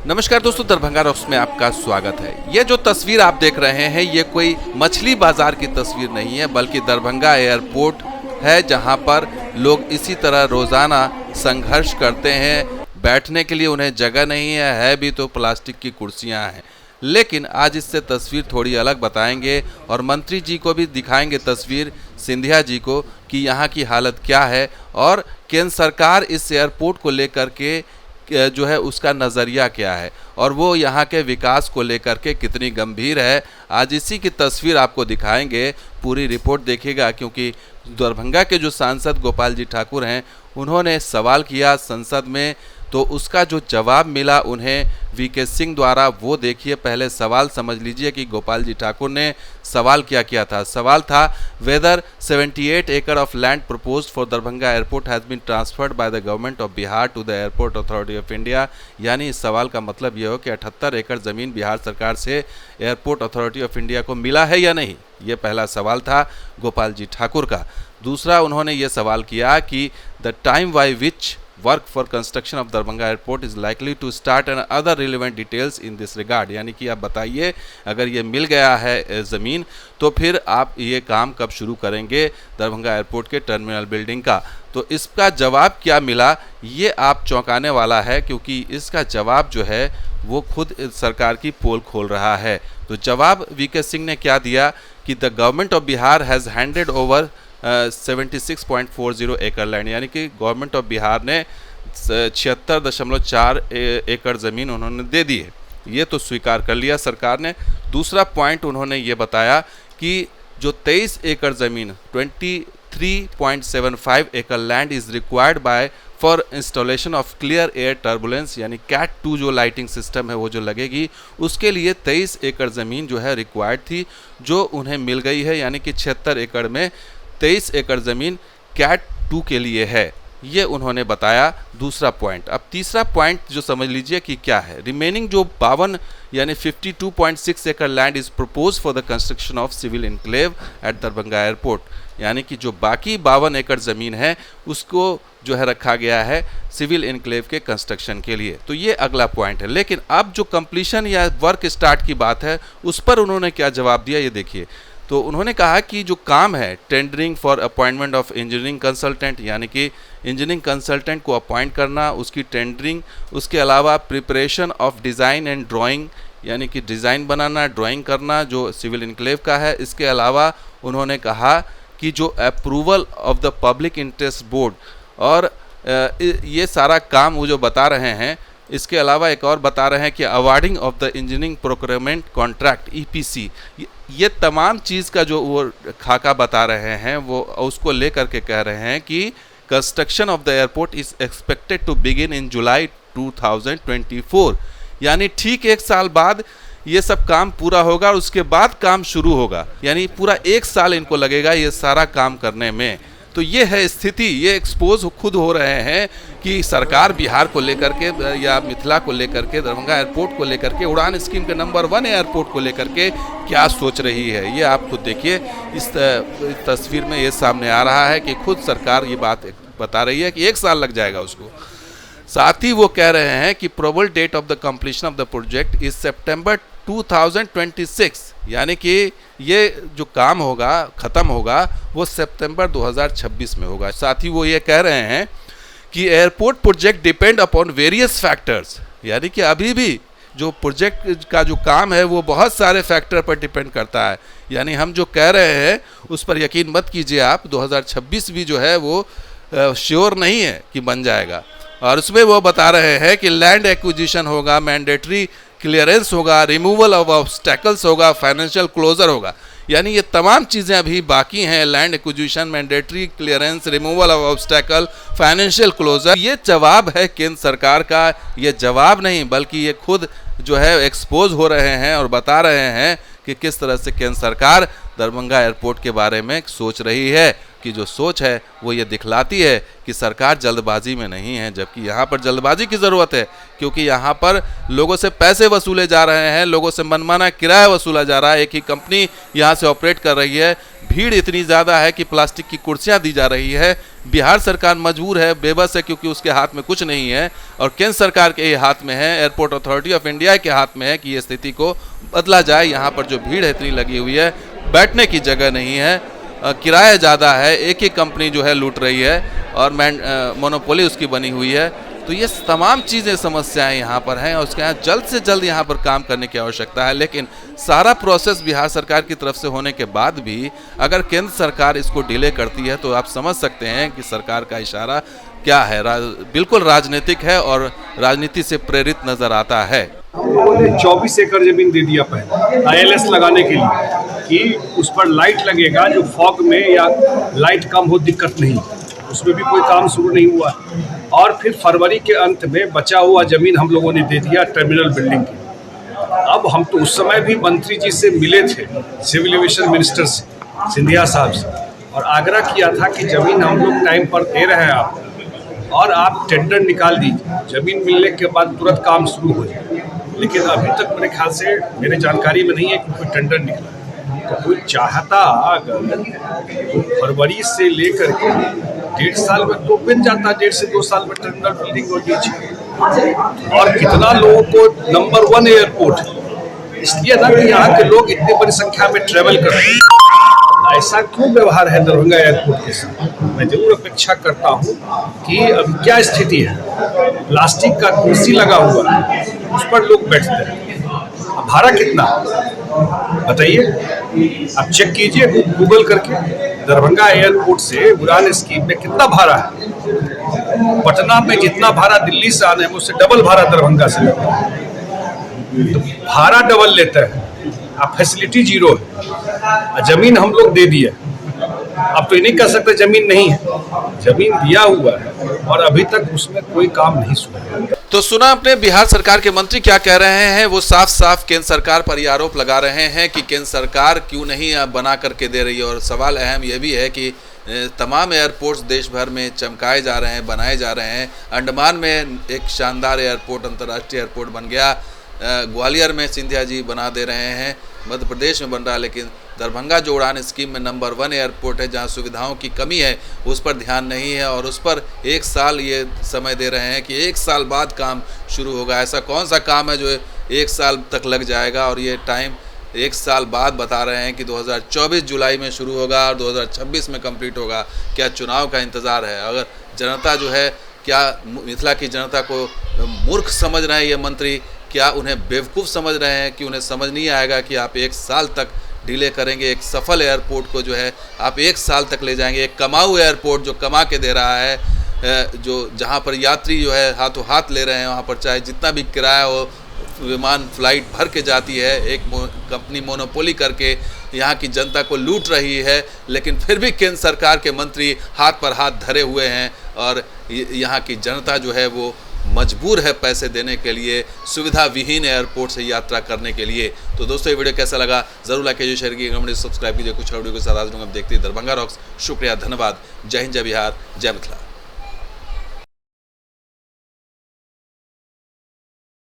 नमस्कार दोस्तों, दरभंगा रॉक्स में आपका स्वागत है। ये जो तस्वीर आप देख रहे हैं ये कोई मछली बाजार की तस्वीर नहीं है, बल्कि दरभंगा एयरपोर्ट है, जहां पर लोग इसी तरह रोज़ाना संघर्ष करते हैं। बैठने के लिए उन्हें जगह नहीं है भी तो प्लास्टिक की कुर्सियां हैं। लेकिन आज इससे तस्वीर थोड़ी अलग बताएंगे और मंत्री जी को भी दिखाएंगे तस्वीर, सिंधिया जी को, कि यहाँ की हालत क्या है और केंद्र सरकार इस एयरपोर्ट को लेकर के जो है उसका नज़रिया क्या है और वो यहाँ के विकास को लेकर के कितनी गंभीर है। आज इसी की तस्वीर आपको दिखाएंगे, पूरी रिपोर्ट देखिएगा, क्योंकि दरभंगा के जो सांसद गोपाल जी ठाकुर हैं उन्होंने सवाल किया संसद में, तो उसका जो जवाब मिला उन्हें वीके सिंह द्वारा, वो देखिए। पहले सवाल समझ लीजिए कि गोपाल जी ठाकुर ने सवाल क्या किया था। सवाल था वेदर 78 एकड़ of land proposed for Darbhanga airport has been transferred by the government of Bihar to the airport authority of India. यानी इस सवाल का मतलब ये हो कि 78 एकड़ ज़मीन बिहार सरकार से एयरपोर्ट अथॉरिटी ऑफ इंडिया को मिला है या नहीं। ये पहला सवाल था गोपाल जी ठाकुर का। दूसरा, उन्होंने ये सवाल किया कि the time by which work for construction of Darbhanga airport is likely to start and other relevant details in this regard. यानी कि आप बताइए, अगर ये मिल गया है ज़मीन तो फिर आप ये काम कब शुरू करेंगे दरभंगा एयरपोर्ट के टर्मिनल बिल्डिंग का। तो इसका जवाब क्या मिला, ये आप चौंकाने वाला है, क्योंकि इसका जवाब जो है वो खुद सरकार की पोल खोल रहा है। तो जवाब वीके सिंह ने क्या दिया कि the government of Bihar has handed over 76.40 एकड़ लैंड। यानी कि गवर्नमेंट ऑफ बिहार ने 76.4 एकड़ ज़मीन उन्होंने दे दी है। ये तो स्वीकार कर लिया सरकार ने। दूसरा पॉइंट उन्होंने ये बताया कि जो 23 एकड़ ज़मीन 23.75 एकड़ land is required by for installation of clear air turbulence, यानी कैट 2 जो लाइटिंग सिस्टम है वो जो लगेगी, उसके लिए 23 एकड़ ज़मीन जो है रिक्वायर्ड थी, जो उन्हें मिल गई है। यानी कि 76 एकड़ में 23 एकड़ ज़मीन कैट 2 के लिए है, ये उन्होंने बताया। दूसरा पॉइंट। अब तीसरा पॉइंट जो समझ लीजिए कि क्या है। रिमेनिंग जो 52 यानी 52.6 एकड़ land is propose for the construction of civil enclave at Darbhanga airport. यानी कि जो बाकी 52 एकड़ ज़मीन है उसको जो है रखा गया है सिविल इनक्लेव के कंस्ट्रक्शन के लिए। तो ये अगला पॉइंट है। लेकिन अब जो कंप्लीशन या वर्क स्टार्ट की बात है उस पर उन्होंने क्या जवाब दिया, ये देखिए। तो उन्होंने कहा कि जो काम है tendering for appointment of engineering consultant, यानी कि इंजीनियरिंग कंसल्टेंट को अपॉइंट करना, उसकी टेंडरिंग, उसके अलावा preparation of design and drawing, यानी कि डिज़ाइन बनाना, ड्राइंग करना जो सिविल इनक्लेव का है। इसके अलावा उन्होंने कहा कि जो approval of the public interest board, और ये सारा काम वो जो बता रहे हैं। इसके अलावा एक और बता रहे हैं कि awarding of the engineering procurement contract EPC, ये तमाम चीज़ का जो वो खाका बता रहे हैं वो उसको लेकर के कह रहे हैं कि construction of the airport is expected to begin in July 2024। यानी ठीक 1 साल बाद ये सब काम पूरा होगा और उसके बाद काम शुरू होगा। यानी पूरा 1 साल इनको लगेगा ये सारा काम करने में। तो ये है स्थिति। ये एक्सपोज खुद हो रहे हैं कि सरकार बिहार को लेकर के या मिथिला को लेकर के, दरभंगा एयरपोर्ट को लेकर के, उड़ान स्कीम के नंबर 1 एयरपोर्ट को लेकर के क्या सोच रही है। ये आप खुद देखिए, इस तस्वीर में ये सामने आ रहा है कि खुद सरकार ये बात बता रही है कि 1 साल लग जाएगा उसको। साथ ही वो कह रहे हैं कि probable date of the completion of the project is September 2026। यानी कि ये जो काम होगा, ख़त्म होगा, वो सितंबर 2026 में होगा। साथ ही वो ये कह रहे हैं कि airport project depend upon various factors. यानी कि अभी भी जो प्रोजेक्ट का जो काम है वो बहुत सारे फैक्टर पर डिपेंड करता है। यानी हम जो कह रहे हैं उस पर यकीन मत कीजिए आप। 2026 भी जो है वो श्योर नहीं है कि बन जाएगा। और उसमें वो बता रहे हैं कि लैंड एक्विजिशन होगा, मैंडेटरी क्लियरेंस होगा, रिमूवल ऑफ ऑब्स्टैकल्स होगा, फाइनेंशियल क्लोजर होगा। यानी ये तमाम चीज़ें अभी बाकी हैं। Land acquisition, mandatory clearance, removal of obstacle, financial closure. ये जवाब है केंद्र सरकार का। ये जवाब नहीं, बल्कि ये खुद जो है एक्सपोज हो रहे हैं और बता रहे हैं कि किस तरह से केंद्र सरकार दरभंगा एयरपोर्ट के बारे में सोच रही है कि जो सोच है वो ये दिखलाती है कि सरकार जल्दबाजी में नहीं है, जबकि यहाँ पर जल्दबाजी की ज़रूरत है, क्योंकि यहाँ पर लोगों से पैसे वसूले जा रहे हैं, लोगों से मनमाना किराया वसूला जा रहा है। एक ही कंपनी यहाँ से ऑपरेट कर रही है, भीड़ इतनी ज़्यादा है कि प्लास्टिक की कुर्सियाँ दी जा रही है। बिहार सरकार मजबूर है, बेबस है, क्योंकि उसके हाथ में कुछ नहीं है और केंद्र सरकार के ही हाथ में है, एयरपोर्ट अथॉरिटी ऑफ इंडिया के हाथ में है कि ये स्थिति को बदला जाए। यहाँ पर जो भीड़ है इतनी लगी हुई है, बैठने की जगह नहीं है, किराया ज़्यादा है, एक ही कंपनी जो है लूट रही है और मोनोपोली उसकी बनी हुई है। तो ये तमाम चीज़ें समस्याएं यहाँ पर हैं और उसके यहाँ जल्द से जल्द यहाँ पर काम करने की आवश्यकता है। लेकिन सारा प्रोसेस बिहार सरकार की तरफ से होने के बाद भी अगर केंद्र सरकार इसको डिले करती है तो आप समझ सकते हैं कि सरकार का इशारा क्या है, बिल्कुल राजनीतिक है और राजनीति से प्रेरित नज़र आता है। हम लोगों ने 24 एकड़ जमीन दे दिया पहले ILS लगाने के लिए कि उस पर लाइट लगेगा, जो फॉग में या लाइट कम हो दिक्कत नहीं, उसमें भी कोई काम शुरू नहीं हुआ। और फिर फरवरी के अंत में बचा हुआ ज़मीन हम लोगों ने दे दिया टर्मिनल बिल्डिंग की। अब हम तो उस समय भी मंत्री जी से मिले थे, सिविल एविएशन मिनिस्टर से, सिंधिया साहब से, और आग्रह किया था कि ज़मीन हम लोग टाइम पर दे रहे हैं आपको और आप टेंडर निकाल दीजिए, ज़मीन मिलने के बाद तुरंत काम शुरू हो जाए। लेकिन अभी तक मेरे ख्याल से, मेरे जानकारी में नहीं है कि कोई टेंडर निकला। तो कोई चाहता अगर फरवरी से लेकर के 1.5 साल में तो बन जाता, 1.5 से 2 साल में टर्मिनल बिल्डिंग हो नीचे। और कितना लोगों को नंबर 1 एयरपोर्ट, इसलिए ना कि यहाँ के लोग इतनी बड़ी संख्या में ट्रेवल करते हैं। ऐसा क्यों व्यवहार है दरभंगा एयरपोर्ट के साथ? मैं जरूर अपेक्षा करता हूँ कि अब क्या स्थिति है, प्लास्टिक का कुर्सी लगा हुआ है, उस पर लोग बैठते हैं, भाड़ा कितना बताइए, आप चेक कीजिए गूगल करके, दरभंगा एयरपोर्ट से उड़ान स्कीम में कितना भाड़ा है। पटना में जितना भाड़ा दिल्ली से आने में उससे डबल भाड़ा दरभंगा से लेता है, तो भाड़ा डबल लेता है, अब फैसिलिटी जीरो है। जमीन हम लोग दे दिए, अब तो ये नहीं कह सकते जमीन नहीं है, जमीन दिया हुआ है और अभी तक उसमें कोई काम नहीं शुरू। तो सुना अपने बिहार सरकार के मंत्री क्या कह रहे हैं। वो साफ साफ केंद्र सरकार पर ये आरोप लगा रहे हैं कि केंद्र सरकार क्यों नहीं बना करके दे रही है। और सवाल अहम ये भी है कि तमाम एयरपोर्ट्स देश भर में चमकाए जा रहे हैं, बनाए जा रहे हैं। अंडमान में एक शानदार एयरपोर्ट, अंतर्राष्ट्रीय एयरपोर्ट बन गया, ग्वालियर में सिंधिया जी बना दे रहे हैं, मध्य प्रदेश में बन रहा है। लेकिन दरभंगा जो उड़ान स्कीम में नंबर 1 एयरपोर्ट है, जहां सुविधाओं की कमी है, उस पर ध्यान नहीं है और उस पर 1 साल ये समय दे रहे हैं कि 1 साल बाद काम शुरू होगा। ऐसा कौन सा काम है जो 1 साल तक लग जाएगा, और ये टाइम 1 साल बाद बता रहे हैं कि 2024 जुलाई में शुरू होगा और 2026 में कंप्लीट होगा। क्या चुनाव का इंतज़ार है? अगर जनता जो है, क्या मिथिला की जनता को मूर्ख समझ रहे हैं ये मंत्री? क्या उन्हें बेवकूफ़ समझ रहे हैं कि उन्हें समझ नहीं आएगा कि आप 1 साल तक डिले करेंगे? एक सफल एयरपोर्ट को जो है आप 1 साल तक ले जाएंगे, एक कमाऊ एयरपोर्ट जो कमा के दे रहा है, जो जहां पर यात्री जो है हाथों हाथ ले रहे हैं, वहां पर चाहे जितना भी किराया हो, विमान फ्लाइट भर के जाती है, एक कंपनी मोनोपोली करके यहाँ की जनता को लूट रही है। लेकिन फिर भी केंद्र सरकार के मंत्री हाथ पर हाथ धरे हुए हैं और यहाँ की जनता जो है वो मजबूर है पैसे देने के लिए, सुविधा विहीन एयरपोर्ट से यात्रा करने के लिए। तो दोस्तों, ये वीडियो कैसा लगा जरूर लाइक कीजिए, शेयर कीजिए, सब्सक्राइब कीजिए। कुछ और वीडियो के साथ आज लोग देखते हैं दरभंगा रॉक्स। शुक्रिया, धन्यवाद। जय हिंद, जय बिहार, जय मिथिला।